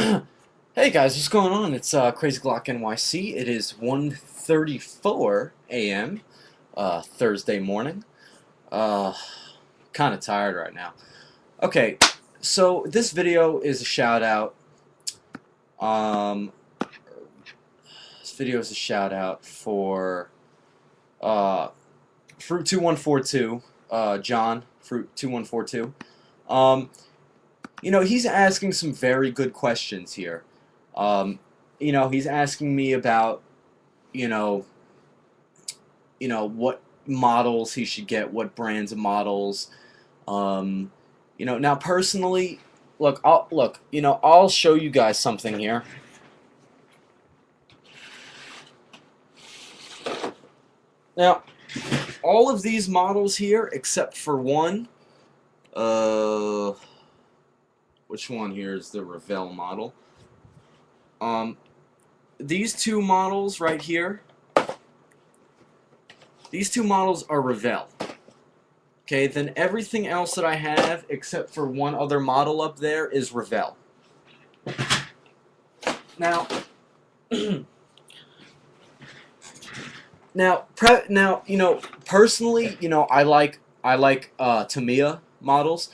Hey guys, what's going on? It's crazyglocknyc. It is 1:34 a.m. Thursday morning. Uh, kind of tired right now. Okay, so this video is a shout out. Um, this video is a shout out for uh, Fruit2142, John Fruit2142. Um, he's asking some very good questions here. Um, he's asking me about, you know, what models he should get, what brands of models. Um, now personally, I'll show you guys something here. Now, all of these models here, except for one, uh, which one here is the Revell model? These two models right here, these two models are Revell. Okay, then everything else that I have, except for one other model up there, is Revell. Now, personally, I like Tamiya models,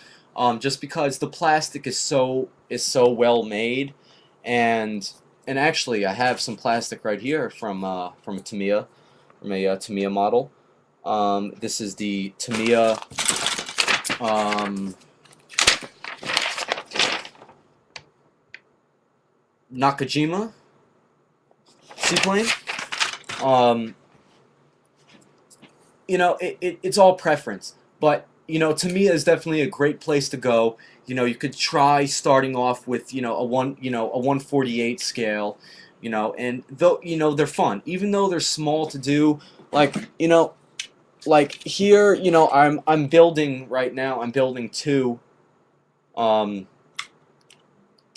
just because the plastic is so well made, and actually I have some plastic right here from a Tamiya, Tamiya model. This is the Tamiya Nakajima seaplane. It's all preference, but Tamiya is definitely a great place to go. You could try starting off with a 1/48 scale, and though they're fun, even though they're small to do. Like here, I'm building right now. I'm building two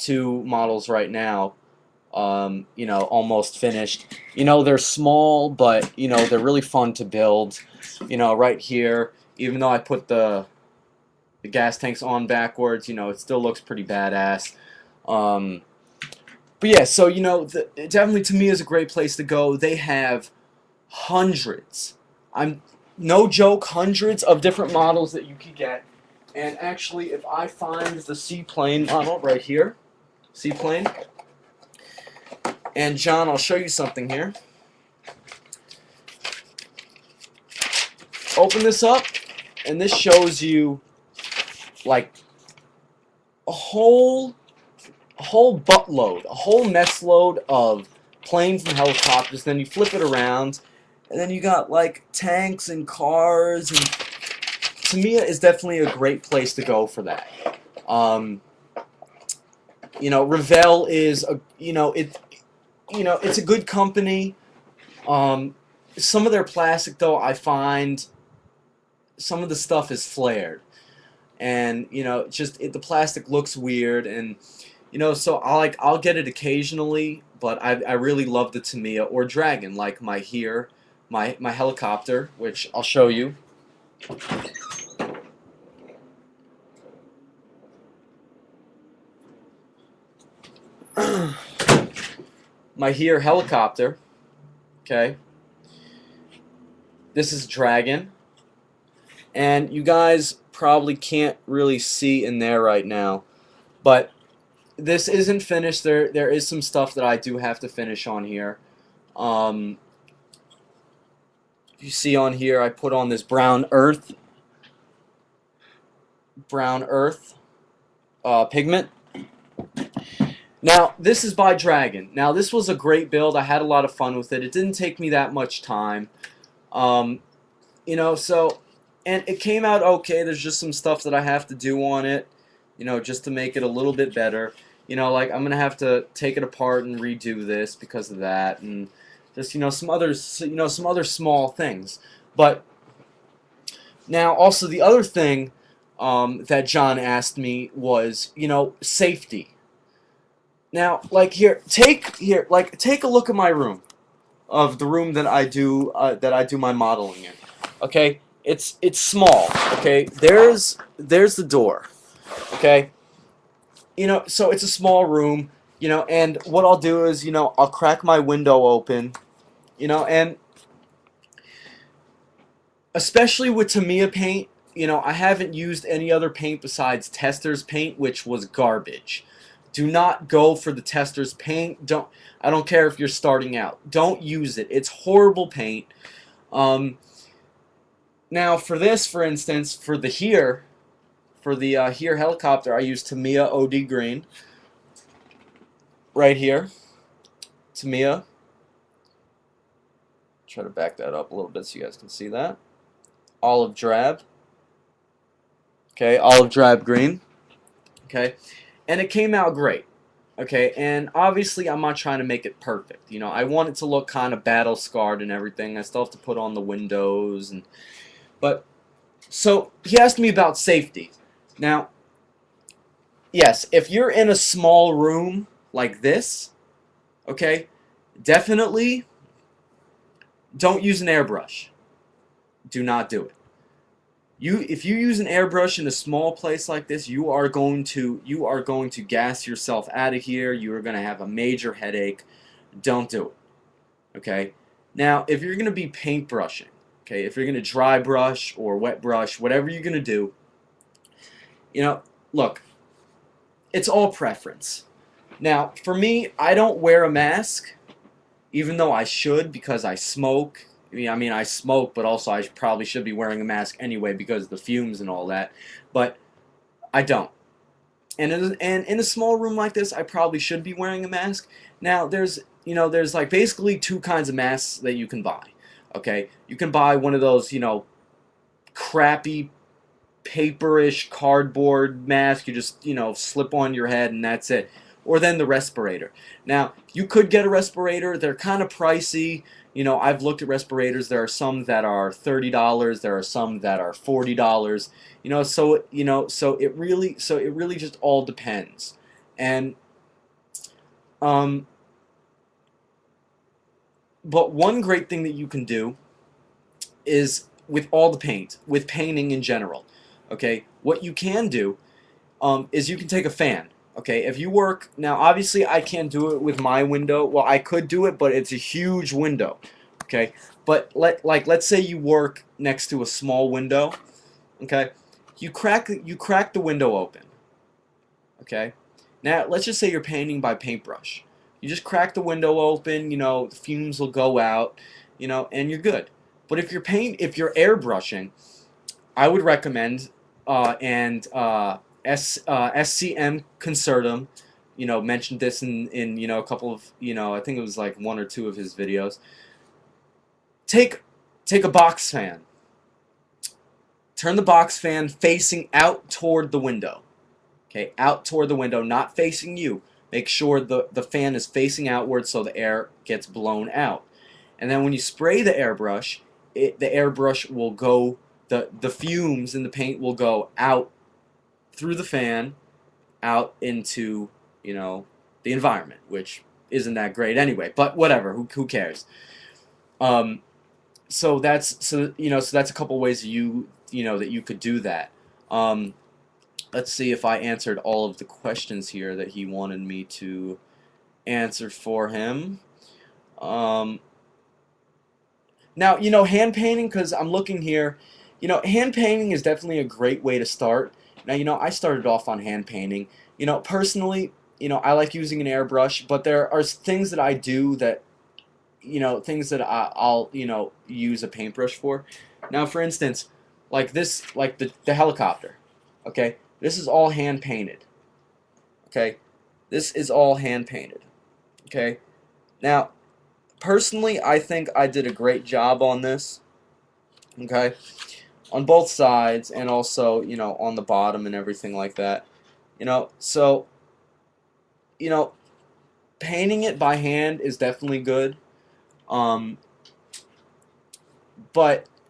models right now. Almost finished. They're small, but they're really fun to build. Right here, even though I put the gas tanks on backwards, it still looks pretty badass. But yeah, so definitely to me is a great place to go. They have hundreds. I'm no joke, hundreds of different models that you could get. And actually, if I find the seaplane model right here, seaplane, and John, I'll show you something here. Open this up, and this shows you like a whole buttload, a whole nest load of planes and helicopters. Then you flip it around, and then you got like tanks and cars. And Tamiya is definitely a great place to go for that. Revell is it's a good company. Some of their plastic, though, I find some of the stuff is flared, and the plastic looks weird, and so I'll get it occasionally, but I really love the Tamiya or Dragon, like my helicopter, which I'll show you. My here helicopter. Okay, this is Dragon, and you guys probably can't really see in there right now, but this isn't finished. There is some stuff that I do have to finish on here. You see on here, I put on this brown earth pigment. Now, this is by Dragon. Now, this was a great build. I had a lot of fun with it. It didn't take me that much time. And it came out okay. There's just some stuff that I have to do on it, just to make it a little bit better. Like I'm going to have to take it apart and redo this because of that, and just, some other small things. But now, also, the other thing that John asked me was, safety. Now, like take a look at my room, of the room that I do my modeling in. Okay, it's small. Okay, there's the door. Okay, so it's a small room. And what I'll do is, I'll crack my window open, and especially with Tamiya paint, I haven't used any other paint besides Tester's paint, which was garbage. Do not go for the Tester's paint. I don't care if you're starting out. Don't use it. It's horrible paint. Um, Now for this, for instance, for the here helicopter, I use Tamiya OD green right here. Tamiya. Try to back that up a little bit so you guys can see that. Olive drab. Okay, olive drab green. Okay, and it came out great. Okay, and obviously I'm not trying to make it perfect. I want it to look kind of battle scarred and everything. I still have to put on the windows but so he asked me about safety. Now, yes, if you're in a small room like this, okay, definitely don't use an airbrush. Do not do it. If you use an airbrush in a small place like this, you are going to gas yourself out of here. You are going to have a major headache. Don't do it. Okay? Now, if you're going to be paintbrushing, okay, if you're going to dry brush or wet brush, whatever you're going to do, look, it's all preference. Now, for me, I don't wear a mask, even though I should because I smoke. I smoke, but also I probably should be wearing a mask anyway because of the fumes and all that. But I don't. And in a small room like this, I probably should be wearing a mask. Now, there's like basically two kinds of masks that you can buy. Okay, you can buy one of those, crappy paperish cardboard mask you just slip on your head and that's it, or then the respirator. Now you could get a respirator. They're kind of pricey. I've looked at respirators. There are some that are $30. There are some that are $40. So it really just all depends. And but one great thing that you can do is with all the paint, with painting in general. Okay, what you can do is you can take a fan. Okay, if you work now, obviously I can't do it with my window. Well, I could do it, but it's a huge window. Okay, but let's say you work next to a small window. Okay, you crack the window open. Okay, now let's just say you're painting by paintbrush. You just crack the window open. The fumes will go out. And you're good. But if you're airbrushing, I would recommend SCM Concertum, mentioned this in a couple of, I think it was like one or two of his videos. Take a box fan. Turn the box fan facing out toward the window. Okay, out toward the window, not facing you. Make sure the fan is facing outward so the air gets blown out. And then when you spray the airbrush, the airbrush will go, the fumes in the paint will go out through the fan, out into, the environment, which isn't that great anyway, but whatever, who cares? So that's a couple ways that you could do that. Let's see if I answered all of the questions here that he wanted me to answer for him. Now, hand painting, because I'm looking here, hand painting is definitely a great way to start. Now, I started off on hand painting. Personally, I like using an airbrush, but there are things that I do that, things that I'll use a paintbrush for. Now, for instance, like this, like the helicopter, okay? This is all hand painted, okay? This is all hand painted, okay? Now, personally, I think I did a great job on this, okay? On both sides and also, on the bottom and everything like that. So, painting it by hand is definitely good. But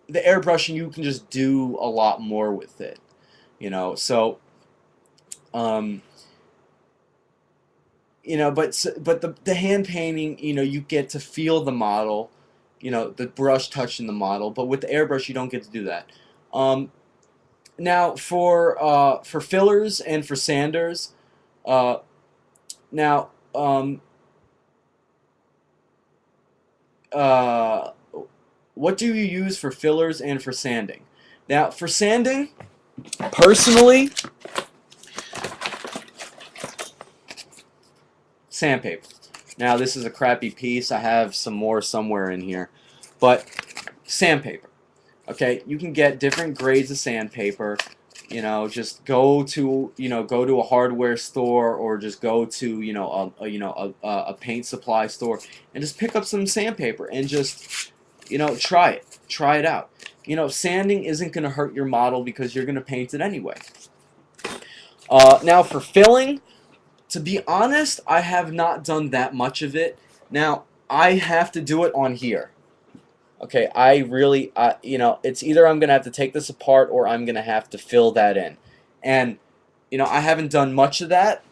the airbrushing, you can just do a lot more with it. So, but the hand painting, you get to feel the model, the brush touching the model, but with the airbrush, you don't get to do that. Now, for fillers and for sanders, now, um, uh, what do you use for fillers and for sanding? Now, for sanding, personally, sandpaper. Now, this is a crappy piece. I have some more somewhere in here. But sandpaper. Okay, you can get different grades of sandpaper. You know, just go to a hardware store, or just go to a paint supply store, and just pick up some sandpaper and just try it out. Sanding isn't going to hurt your model because you're going to paint it anyway. Now for filling, to be honest, I have not done that much of it. Now I have to do it on here. Okay, I really, it's either I'm going to have to take this apart or I'm going to have to fill that in. And, I haven't done much of that,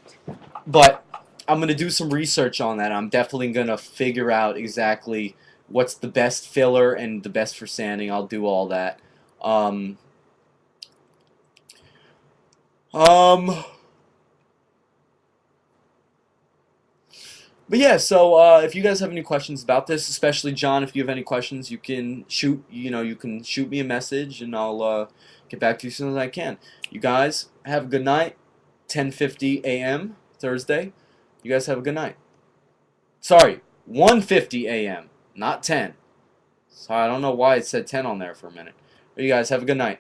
but I'm going to do some research on that. I'm definitely going to figure out exactly what's the best filler and the best for sanding. I'll do all that. Um, um, But yeah, so if you guys have any questions about this, especially John, if you have any questions, you can shoot me a message, and I'll get back to you as soon as I can. You guys have a good night. 10:50 a.m. Thursday. You guys have a good night. Sorry, 1:50 a.m. not 10. Sorry, I don't know why it said 10 on there for a minute. But you guys have a good night.